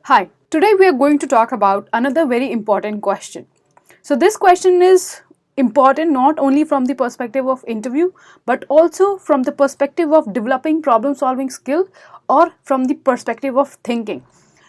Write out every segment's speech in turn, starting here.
Hi, today we are going to talk about another very important question. So this question is important not only from the perspective of interview but also from the perspective of developing problem solving skill or from the perspective of thinking.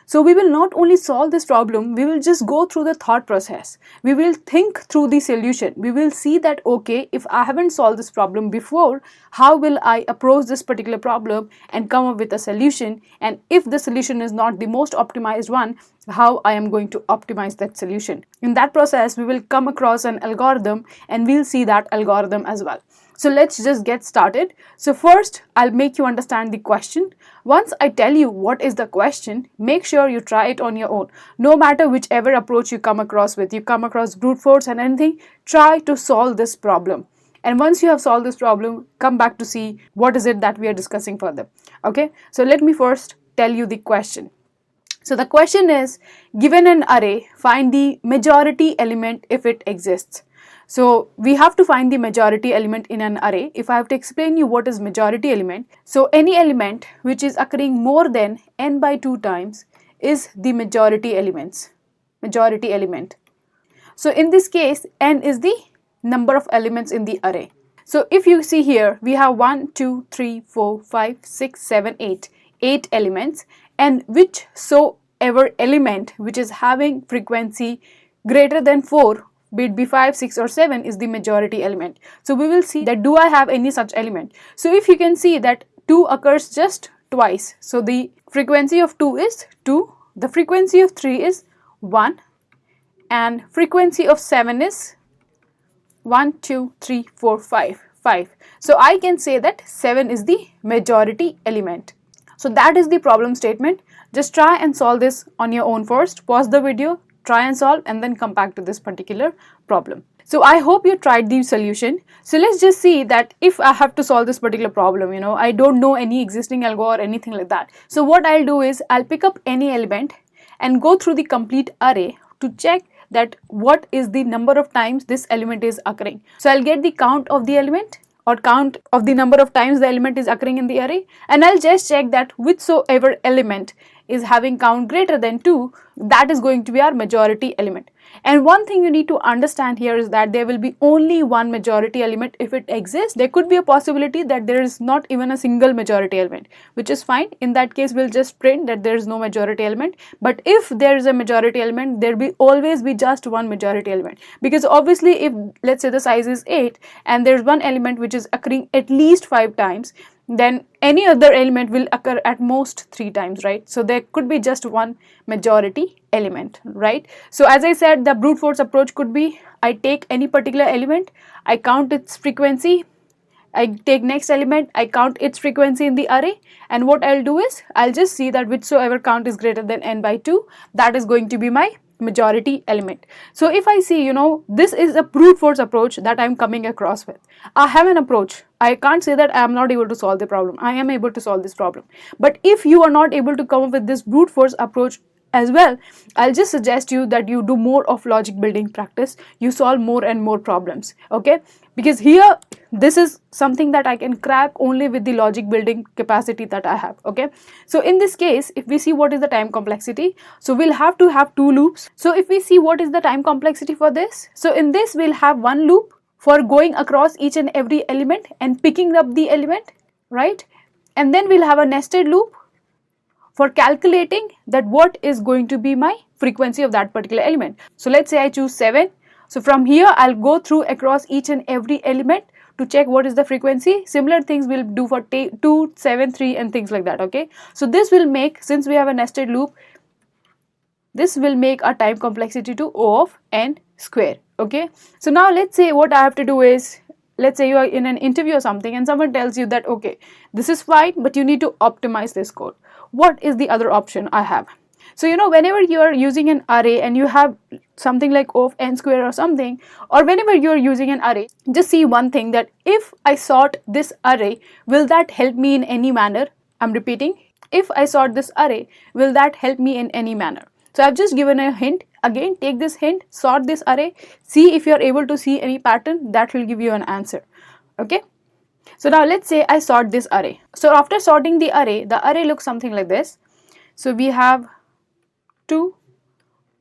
So we will not only solve this problem, we will just go through the thought process. We will think through the solution. We will see that, okay, if I haven't solved this problem before, how will I approach this particular problem and come up with a solution? And if the solution is not the most optimized one, how I am going to optimize that solution. In that process, we will come across an algorithm and we'll see that algorithm as well. So let's just get started. So first, I'll make you understand the question. Once I tell you what is the question, make sure you try it on your own. No matter whichever approach you come across with, you come across brute force and anything, try to solve this problem. And once you have solved this problem, come back to see what is it that we are discussing further. Okay, so let me first tell you the question. So the question is, given an array, find the majority element if it exists. So we have to find the majority element in an array. If I have to explain you what is majority element, so any element which is occurring more than n by 2 times is the majority element. So in this case, n is the number of elements in the array. So if you see here, we have 1, 2, 3, 4, 5, 6, 7, 8. 8 elements, and whichsoever element which is having frequency greater than 4, be it be 5, 6 or 7, is the majority element. So we will see that do I have any such element. So if you can see that 2 occurs just twice, so the frequency of 2 is 2, the frequency of 3 is 1, and frequency of 7 is 1, 2, 3, 4, 5. So I can say that 7 is the majority element. So that is the problem statement. Just try and solve this on your own first. Pause the video, try and solve, and then come back to this particular problem. So I hope you tried the solution. So let's just see that if I have to solve this particular problem, I don't know any existing algo or anything like that. So what I'll do is I'll pick up any element and go through the complete array to check that what is the number of times this element is occurring. So I'll get the count of the element or count of the number of times the element is occurring in the array, and I'll just check that whichsoever element is having count greater than 2, that is going to be our majority element. And one thing you need to understand here is that there will be only one majority element if it exists. There could be a possibility that there is not even a single majority element, which is fine. In that case, we'll just print that there is no majority element. But if there is a majority element, there will always be just one majority element. Because obviously, if let's say the size is 8 and there's one element which is occurring at least 5 times, then any other element will occur at most 3 times, right? So there could be just one majority element, right? So as I said, the brute force approach could be I take any particular element, I count its frequency, I take next element, I count its frequency in the array, and what I'll do is I'll just see that whichsoever count is greater than n by 2, that is going to be my majority element. So if I see, this is a brute force approach that I'm coming across with. I have an approach. I can't say that I am not able to solve the problem. I am able to solve this problem. But if you are not able to come up with this brute force approach as well, I'll just suggest you that you do more of logic building practice. You solve more and more problems, okay? Because here, this is something that I can crack only with the logic building capacity that I have, okay? So in this case, if we see what is the time complexity, so we'll have to have 2 loops. So if we see what is the time complexity for this, so in this we'll have 1 loop for going across each and every element and picking up the element, right? And then we'll have a nested loop for calculating that what is going to be my frequency of that particular element. So let's say I choose 7. So from here, I'll go through across each and every element to check what is the frequency. Similar things we'll do for 2, 7, 3 and things like that, okay? So this will make, since we have a nested loop, this will make our time complexity to O of n square, okay? So now let's say what I have to do is, let's say you are in an interview or something and someone tells you that, okay, this is fine, but you need to optimize this code. What is the other option I have? So, whenever you are using an array and you have something like O of n square or something, or whenever you are using an array, just see one thing, that if I sort this array, will that help me in any manner? I'm repeating, if I sort this array, will that help me in any manner? So I've just given a hint. Again, take this hint, sort this array, see if you're able to see any pattern, that will give you an answer, okay? So now let's say I sort this array. So after sorting the array looks something like this. So we have 2,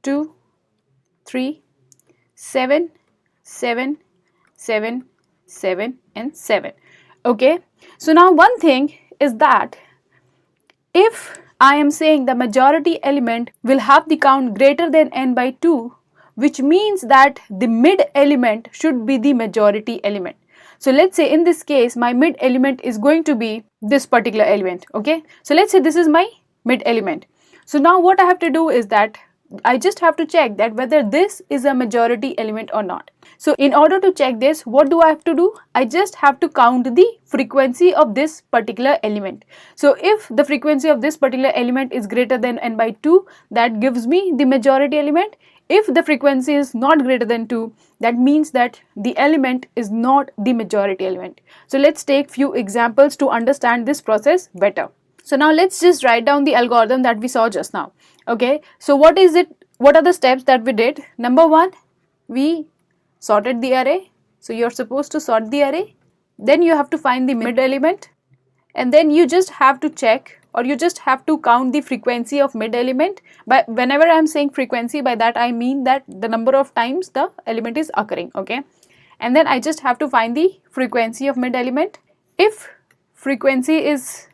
2, 3, 7, 7, 7, 7 and 7. Okay, so now one thing is that if I am saying the majority element will have the count greater than n by 2, which means that the mid element should be the majority element. So let's say in this case my mid element is going to be this particular element. Okay, so let's say this is my mid element. So now what I have to do is that I just have to check that whether this is a majority element or not. So in order to check this, what do I have to do? I just have to count the frequency of this particular element. So if the frequency of this particular element is greater than n by 2, that gives me the majority element. If the frequency is not greater than 2, that means that the element is not the majority element. So let's take few examples to understand this process better. So now let's just write down the algorithm that we saw just now. Okay, so what is it? What are the steps that we did? Number one, we sorted the array. So you're supposed to sort the array. Then you have to find the mid element. And then you just have to check, or you just have to count the frequency of mid element. But whenever I'm saying frequency, by that I mean that the number of times the element is occurring. Okay, and then I just have to find the frequency of mid element. If frequency is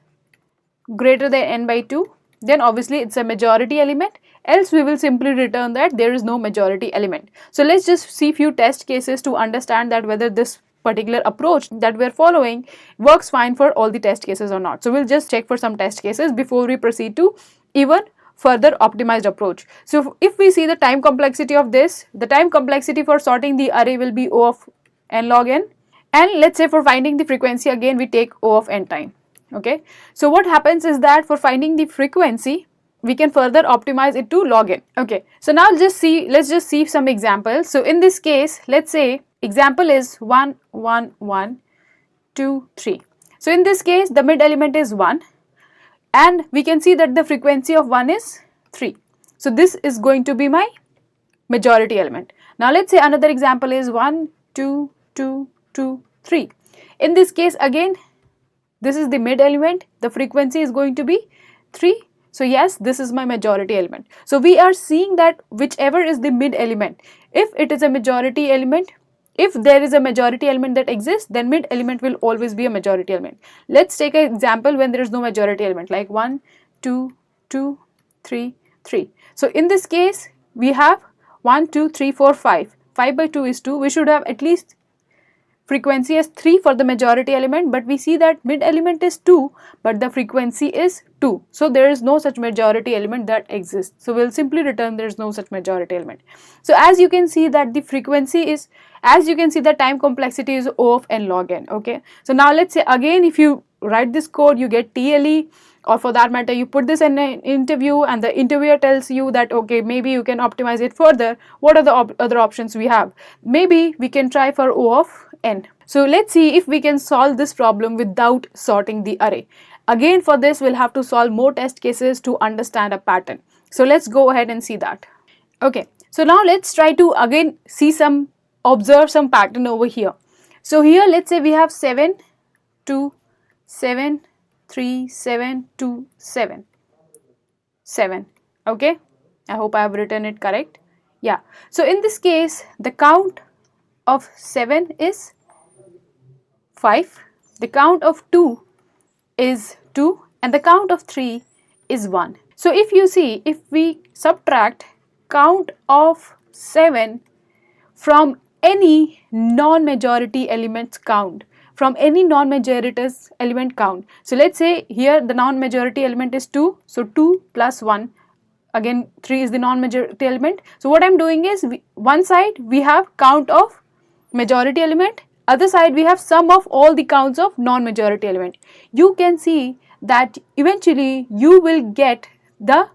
greater than n by 2, then obviously it's a majority element, else we will simply return that there is no majority element. So let's just see few test cases to understand that whether this particular approach that we're following works fine for all the test cases or not. So we'll just check for some test cases before we proceed to even further optimized approach. So if we see the time complexity of this, the time complexity for sorting the array will be O of n log n, and let's say for finding the frequency, again we take O of n time. Okay, so what happens is that for finding the frequency, we can further optimize it to log n. Okay, so now let's just see some examples. So in this case, let's say example is 1, 1, 1, 2, 3. So in this case, the mid element is 1, and we can see that the frequency of 1 is 3. So this is going to be my majority element. Now let's say another example is 1, 2, 2, 2, 3. In this case, again, this is the mid element, the frequency is going to be 3. So yes, this is my majority element. So we are seeing that whichever is the mid element, if it is a majority element, if there is a majority element that exists, then mid element will always be a majority element. Let's take an example when there is no majority element, like 1, 2, 2, 3, 3. So in this case, we have 1, 2, 3, 4, 5. 5 by 2 is 2. We should have at least frequency as 3 for the majority element, but we see that mid element is 2, but the frequency is 2. So there is no such majority element that exists. So we'll simply return there is no such majority element. So as you can see that the frequency is, as you can see the time complexity is O of n log n. Okay, so now let's say again, if you write this code, you get TLE, or for that matter you put this in an interview and the interviewer tells you that okay, maybe you can optimize it further. What are the other options we have? Maybe we can try for O of n. So let's see if we can solve this problem without sorting the array. Again, for this we'll have to solve more test cases to understand a pattern. So let's go ahead and see that. Okay, so now let's try to again observe some pattern over here. So here let's say we have 7, 2, 7, 3, 7, 2, 7, 7. Okay, I hope I have written it correct. Yeah, so in this case the count of 7 is 5, the count of 2 is 2, and the count of 3 is 1. So if you see, if we subtract count of 7 from any non-majority elements count, from any non-majority element count. So let's say here the non-majority element is 2, so 2 plus 1, again 3 is the non-majority element. So what I'm doing is, one side we have count of majority element, other side we have sum of all the counts of non-majority element. You can see that eventually you will get the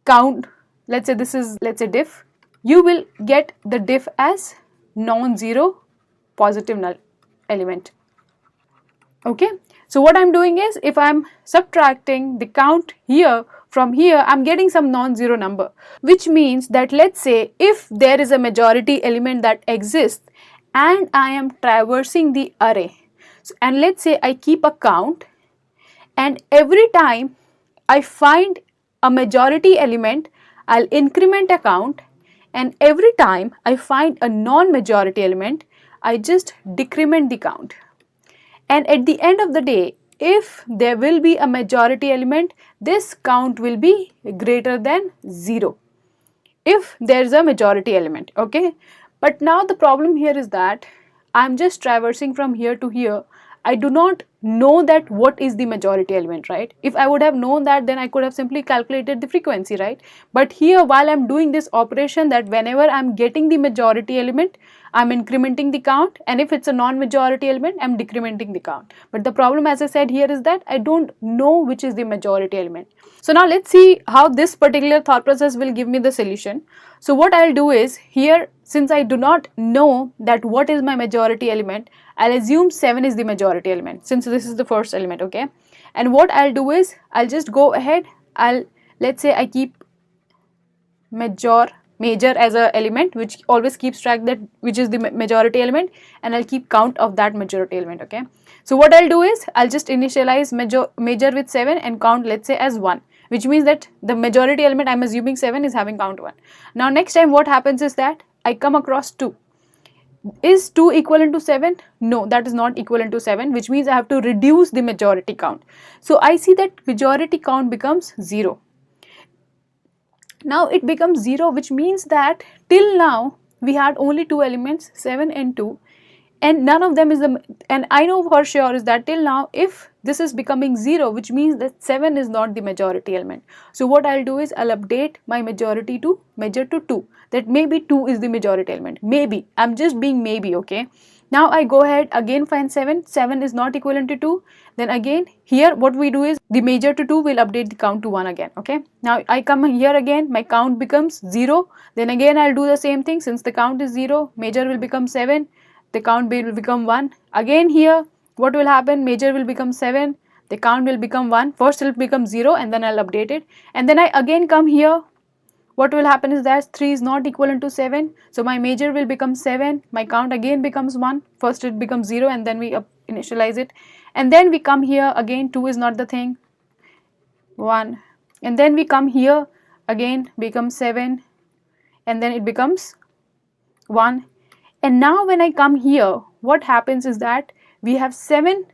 count, let's say this is, let's say diff, you will get the diff as non-zero positive null element. Okay, so what I'm doing is, if I'm subtracting the count here from here, I'm getting some non-zero number, which means that let's say if there is a majority element that exists and I am traversing the array, and let's say I keep a count, and every time I find a majority element, I'll increment a count, and every time I find a non-majority element, I just decrement the count. And at the end of the day, if there will be a majority element, this count will be greater than 0 if there's a majority element, okay? But now the problem here is that I'm just traversing from here to here. I do not know that what is the majority element, right? If I would have known that, then I could have simply calculated the frequency, right? But here, while I'm doing this operation, that whenever I'm getting the majority element, I'm incrementing the count, and if it's a non-majority element, I'm decrementing the count. But the problem, as I said here, is that I don't know which is the majority element. So now let's see how this particular thought process will give me the solution. So what I'll do is, here, since I do not know that what is my majority element, I'll assume 7 is the majority element, since this is the first element, okay? And what I'll do is, I'll just go ahead, let's say I keep major as a element, which always keeps track that which is the majority element, and I'll keep count of that majority element, okay? So what I'll do is, I'll just initialize major with 7 and count, let's say, as 1, which means that the majority element, I'm assuming 7, is having count 1. Now next time what happens is that I come across 2. Is 2 equivalent to 7? No, that is not equivalent to 7, which means I have to reduce the majority count. So I see that majority count becomes 0. Now it becomes 0, which means that till now we had only 2 elements, 7 and 2, and none of them is the, and I know for sure is that till now, if this is becoming 0, which means that 7 is not the majority element. So what I'll do is, I'll update my majority to major to 2, that maybe 2 is the majority element, maybe, I'm just being maybe, okay? Now I go ahead, again find 7 is not equivalent to 2, then again here what we do is, the major to 2 will update the count to 1 again, okay? Now I come here again, my count becomes 0, then again I'll do the same thing, since the count is 0, major will become 7, the count will become 1, again here what will happen, major will become 7, the count will become 1, first it will become 0 and then I'll update it, and then I again come here, what will happen is that 3 is not equivalent to 7, so my major will become 7, my count again becomes 1, first it becomes 0 and then we initialize it, and then we come here again, 2 is not the thing, 1, and then we come here again, becomes 7, and then it becomes 1, and now when I come here, what happens is that we have 7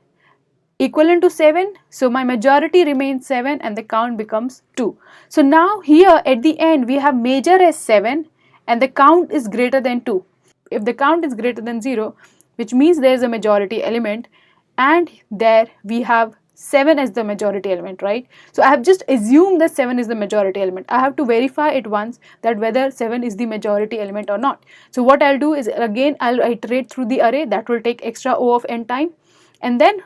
equivalent to 7, so my majority remains 7 and the count becomes 2. So now here at the end we have major as 7 and the count is greater than 2. If the count is greater than 0, which means there is a majority element, and there we have 7 as the majority element, right? So I have just assumed that 7 is the majority element. I have to verify it once that whether 7 is the majority element or not. So what I'll do is, again I'll iterate through the array, that will take extra O of n time, and then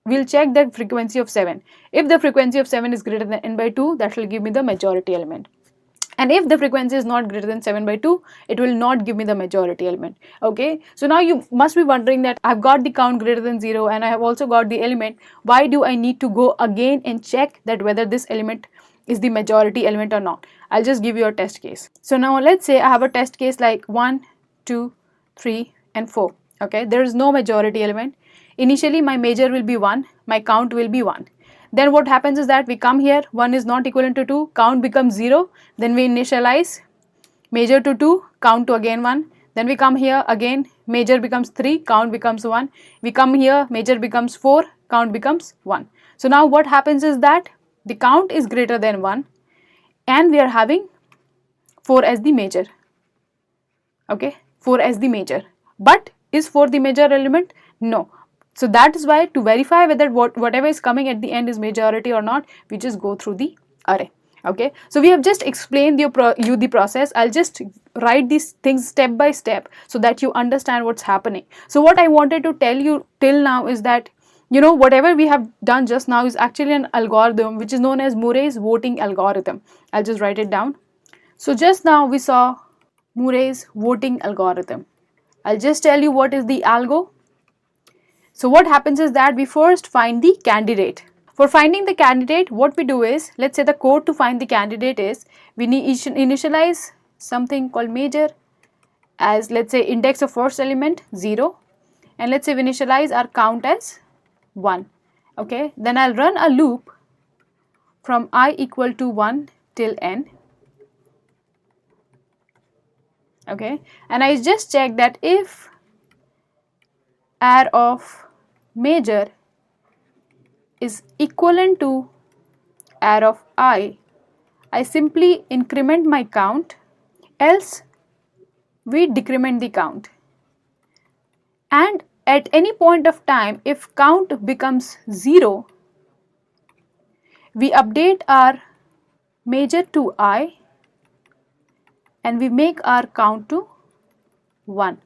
we'll check the frequency of 7. If the frequency of 7 is greater than n by 2, that will give me the majority element. And if the frequency is not greater than 7 by 2, it will not give me the majority element, okay? So now you must be wondering that I've got the count greater than 0 and I have also got the element. Why do I need to go again and check that whether this element is the majority element or not? I'll just give you a test case. So now let's say I have a test case like 1, 2, 3 and 4, okay? There is no majority element. Initially my major will be 1, my count will be 1. Then what happens is that we come here, 1 is not equivalent to 2, count becomes 0, then we initialize major to 2, count to again 1, then we come here again, major becomes 3, count becomes 1, we come here, major becomes 4, count becomes 1. So now what happens is that the count is greater than 1 and we are having 4 as the major, okay, 4 as the major, but is 4 the major element? No. So that is why, to verify whether whatever is coming at the end is majority or not, we just go through the array, okay? So we have just explained you the process. I'll just write these things step by step so that you understand what's happening. So what I wanted to tell you till now is that, you know, whatever we have done just now is actually an algorithm which is known as Murray's voting algorithm. I'll just write it down. So just now we saw Murray's voting algorithm. I'll just tell you what is the algo. So what happens is that we first find the candidate. For finding the candidate, what we do is, let's say the code to find the candidate is, we initialize something called major as, let's say, index of first element 0, and let's say we initialize our count as 1, okay? Then I'll run a loop from I equal to 1 till n, Okay, and I just check that if array of major is equivalent to array of I simply increment my count, else we decrement the count. And at any point of time, if count becomes 0, we update our major to I and we make our count to 1.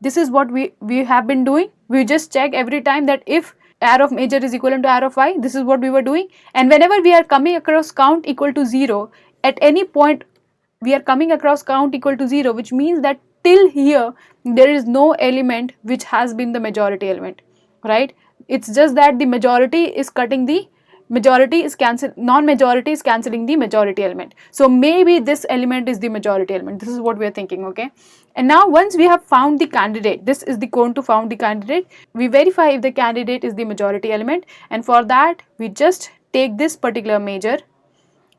This is what we have been doing. We just check every time that if array of major is equivalent to array of I, this is what we were doing. And whenever we are coming across count equal to 0, at any point we are coming across count equal to 0, which means that till here there is no element which has been the majority element, right? It's just that the majority is cutting the majority is non-majority is cancelling the majority element. So maybe this element is the majority element. This is what we are thinking, okay? And now once we have found the candidate, this is the cone to found the candidate, we verify if the candidate is the majority element, and for that we just take this particular major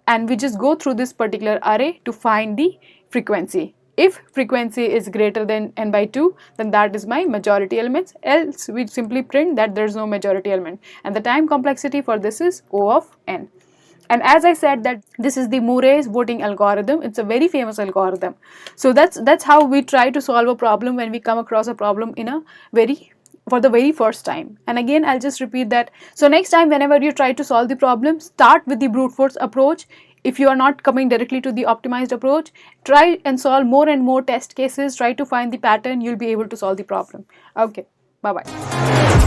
and we just go through this particular array to find the frequency. If frequency is greater than n by 2, then that is my majority elements, else we simply print that there is no majority element, and the time complexity for this is O of n. And as I said that this is the Murray's voting algorithm. It's a very famous algorithm. So that's how we try to solve a problem when we come across a problem in a for the very first time. And again, I'll just repeat that. So next time whenever you try to solve the problem, start with the brute force approach. If you are not coming directly to the optimized approach, try and solve more and more test cases, try to find the pattern, you'll be able to solve the problem. Okay, bye bye.